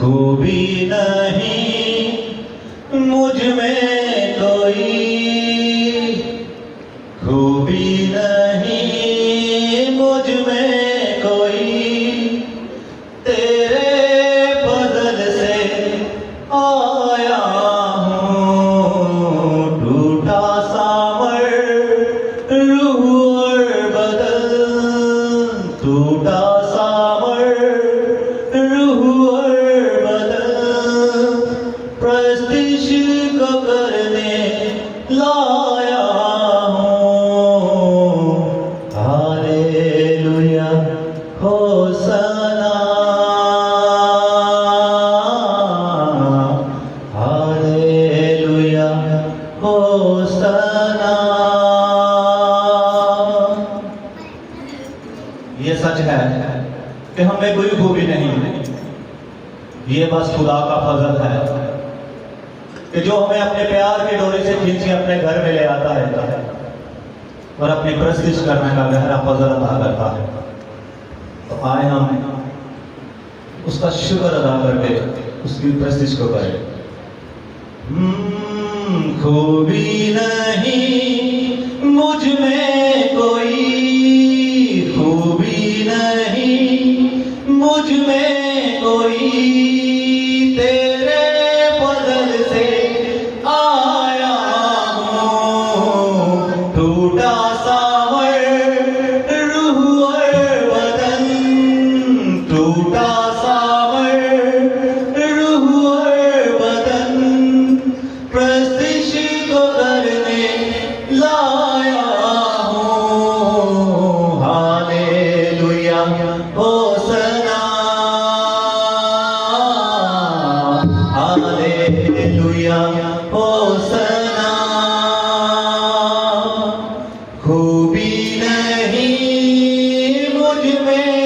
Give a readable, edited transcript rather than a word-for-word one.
खूबी नहीं मुझ में कोई, खूबी नहीं मुझ में कोई, तेरे फजल से आया हूँ। टूटा सामर रूह और बदन, टूटा सामर रूह और बदन, प्रस्तिश को करने लाया हूँ। Hallelujah होसना, hallelujah होसना। ये सच है कि हमें कोई खूबी नहीं, ये बस खुदा का फजल है कि जो हमें अपने प्यार की डोरी से खींच के अपने घर में ले आता है और अपनी प्रस्तिश करने का गहरा फजल अदा करता है। तो आए हम उसका शुक्र अदा करके उसकी प्रस्तिश को करें। खूबी नहीं मुझ में कोई, खूबी नहीं मुझ में कोई, तेरे फजल से आया हूँ। टूटा सावर रूह और बदन, टूटा सावर रूह और बदन, प्रस्तिश को करने लाया हूँ। Hallelujah होसना, hallelujah होसना। खूबी नहीं मुझ में